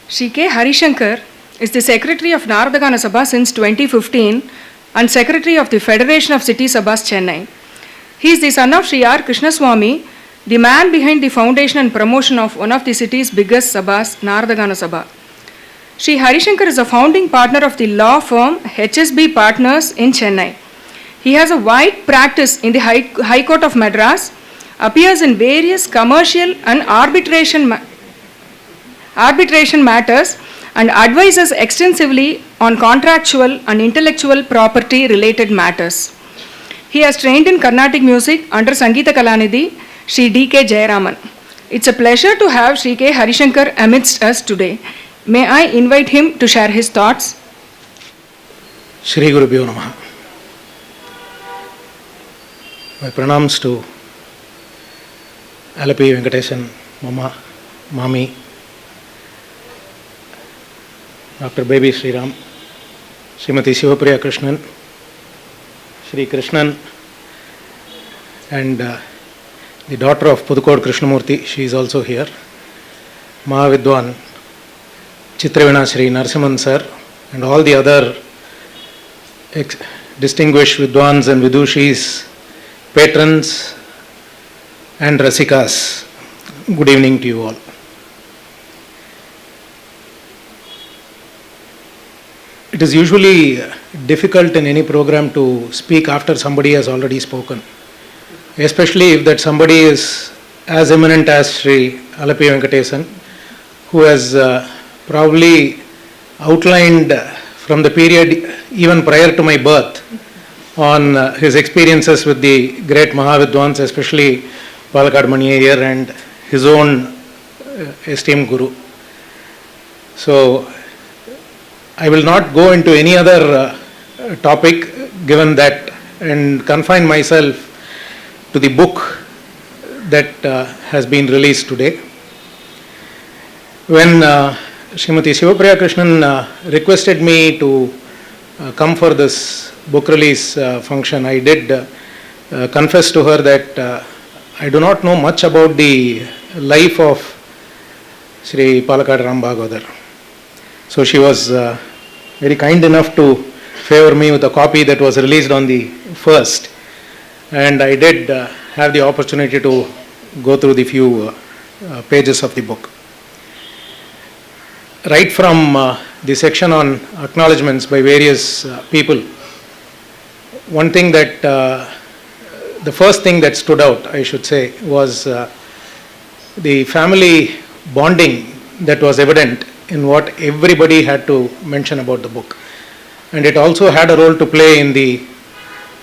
Shri K. Harishankar is the Secretary of NARADA GANA SABHA since 2015 and Secretary of the Federation of City Sabhas, Chennai. He is the son of Shri R. Krishnaswamy, the man behind the foundation and promotion of one of the city's biggest Sabhas, NARADA GANA SABHA. Shri Harishankar is a founding partner of the law firm HSB Partners in Chennai. He has a wide practice in the High Court of Madras, appears in various commercial and arbitration matters, and advises extensively on contractual and intellectual property related matters. He has trained in Carnatic music under Sangeeta Kalanidhi, Shri D.K. Jayaraman. It's a pleasure to have Shri K. Harishankar amidst us today. May I invite him to share his thoughts? Shri Gurubhyo Namaha. My pranams to Allepey, Venkatesan, Mama, Mami, Dr. Baby Sriram, Srimati Sivapriya Krishnan, Shri Krishnan, and the daughter of Pudukod Krishnamurti, she is also here, Vidwan, Chitravina Shri Narasimhan sir, and all the other distinguished Vidwans and Vidushis, patrons and Rasikas. Good evening to you all. It is usually difficult in any program to speak after somebody has already spoken, especially if that somebody is as eminent as Shri Allepey Venkatesan, who has probably outlined from the period even prior to my birth on his experiences with the great Mahavidwans, especially Palghat Maniyer and his own esteemed Guru. So I will not go into any other topic given that and confine myself to the book that has been released today. When Srimati Sivapriya Krishnan requested me to come for this book release function, I did confess to her that I do not know much about the life of Sri Palghat Rama Bhagavatar. So she was very kind enough to favor me with a copy that was released on the 1st, and I did have the opportunity to go through the few pages of the book. Right from the section on acknowledgements by various people, one thing that, the first thing that stood out, I should say, was the family bonding that was evident in what everybody had to mention about the book. And it also had a role to play in the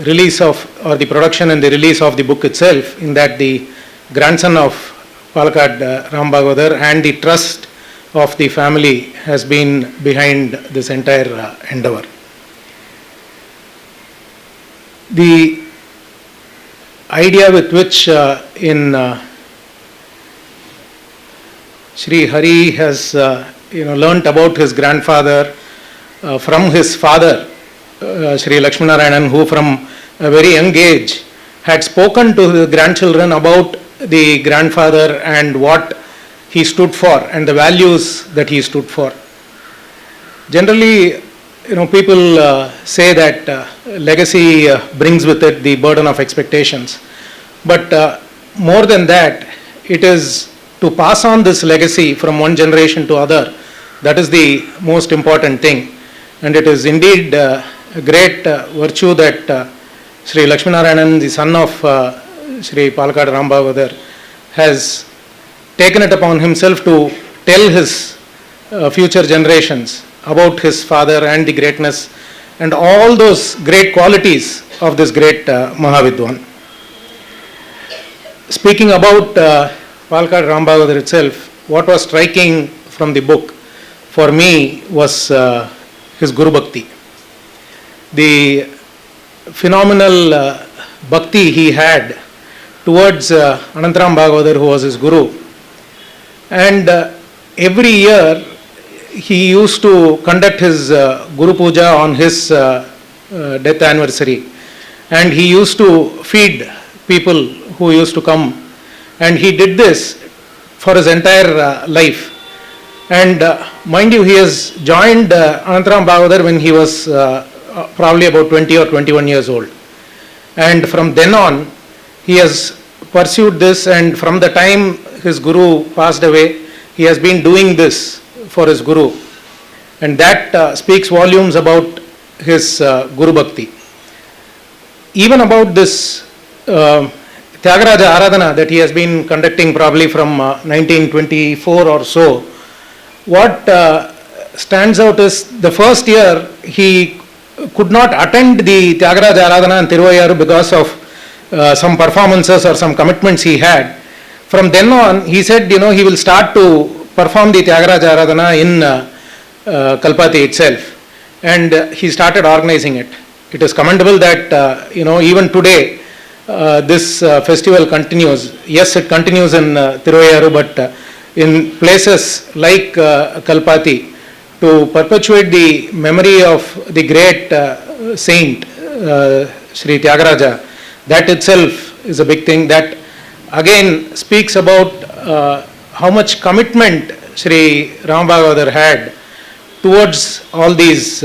release of, or the production and the release of the book itself, in that the grandson of Palghat Rama Bhagavatar and the trust of the family has been behind this entire endeavor. The idea with which in Shri Hari has learnt about his grandfather from his father, Shri Lakshminarayanan, who from a very young age had spoken to the grandchildren about the grandfather and what he stood for and the values that he stood for. Generally, people say that legacy brings with it the burden of expectations. But more than that, it is to pass on this legacy from one generation to other. That is the most important thing. And it is indeed a great virtue that Sri Lakshminarayanan, the son of Sri Palghat Rama Bhagavatar, has taken it upon himself to tell his future generations about his father and the greatness and all those great qualities of this great Mahavidwan. Speaking about Palghat Rama Bhagavatar itself, what was striking from the book for me was his Guru Bhakti. The phenomenal bhakti he had towards Anantaram Bhagavatar, who was his Guru. And every year he used to conduct his Guru Puja on his death anniversary. And he used to feed people who used to come. And he did this for his entire life. And mind you, he has joined Rama Bhagavatar when he was probably about 20 or 21 years old. And from then on, he has pursued this, and from the time his guru passed away, he has been doing this for his guru. And that speaks volumes about his Guru Bhakti. Even about this Tyagaraja Aradhana that he has been conducting probably from 1924 or so, what stands out is the first year he could not attend the Tyagaraja Aradhana in Tiruvayyaru because of some performances or some commitments he had. From then on, he said, he will start to perform the Tyagaraja Aradhana in Kalpathy itself. And he started organizing it. It is commendable that, even today, this festival continues. Yes, it continues in Tiruvayyaru, but in places like Kalpathy, to perpetuate the memory of the great saint, Sri Tyagaraja, that itself is a big thing. That again speaks about how much commitment Sri Rama Bhagavatar had towards all these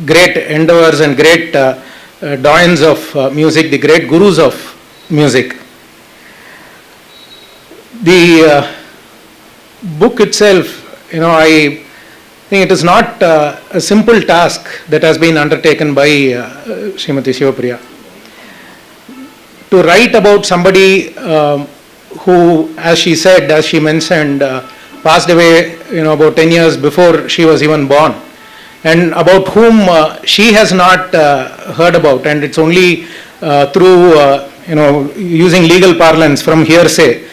great endeavors and great doyens of music, the great gurus of music. The book itself, I think it is not a simple task that has been undertaken by Srimati Sivapriya. To write about somebody who, as she said, as she mentioned, passed away, about 10 years before she was even born, and about whom she has not heard about, and it's only through, using legal parlance from hearsay,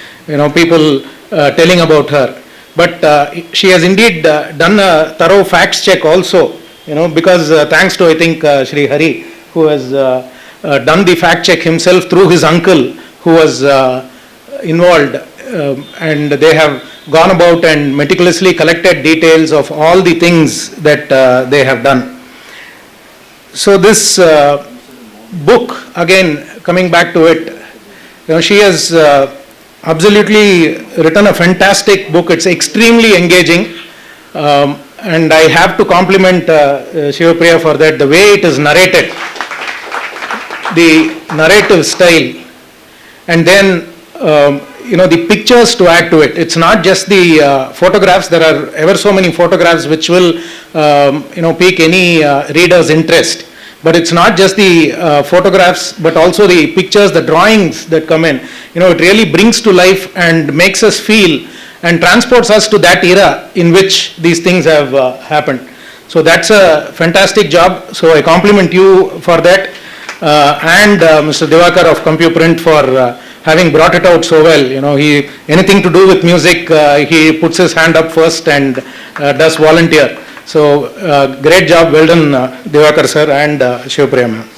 people telling about her. But she has indeed done a thorough facts check also, because thanks to, I think, Shri Hari, who has done the fact check himself through his uncle who was involved, and they have gone about and meticulously collected details of all the things that they have done. So this book, again, coming back to it, she has absolutely written a fantastic book. It's extremely engaging, and I have to compliment Sivapriya for that, the way it is narrated, the narrative style, and then the pictures to add to it. It's not just the photographs. There are ever so many photographs which will pique any reader's interest. But it's not just the photographs, but also the pictures, the drawings that come in. It really brings to life and makes us feel and transports us to that era in which these things have happened. So that's a fantastic job. So I compliment you for that, and Mr. Divakar of CompuPrint for having brought it out so well. Anything to do with music, he puts his hand up first and does volunteer. So great job, well done, Divakar sir and Sivapriya ma'am.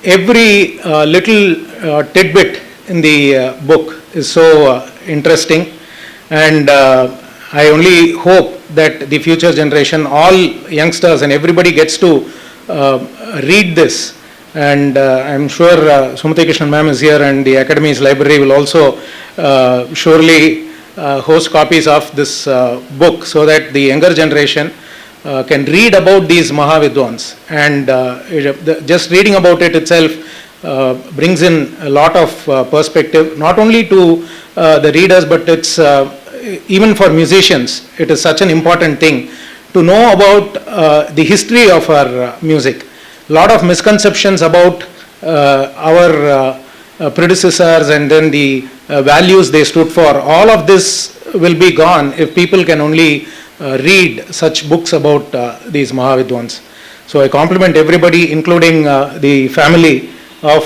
Every little tidbit in the book is so interesting, and I only hope that the future generation, all youngsters and everybody gets to read this. And I'm sure Sumati Krishnan ma'am is here, and the Academy's library will also surely host copies of this book, so that the younger generation can read about these Mahavidwans. And just reading about it itself brings in a lot of perspective, not only to the readers, but it's even for musicians. It is such an important thing to know about the history of our music. A lot of misconceptions about our predecessors and then the values they stood for. All of this will be gone if people can only read such books about these Mahavidwans. So I compliment everybody, including the family of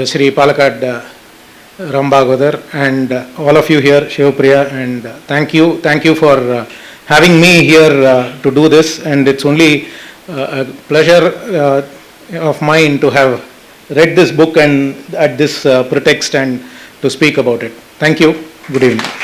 Shri Palghat Rama Bhagavatar, and all of you here, Sivapriya, and thank you for having me here to do this. And it's only a pleasure of mine to have read this book and at this pretext and to speak about it. Thank you. Good evening.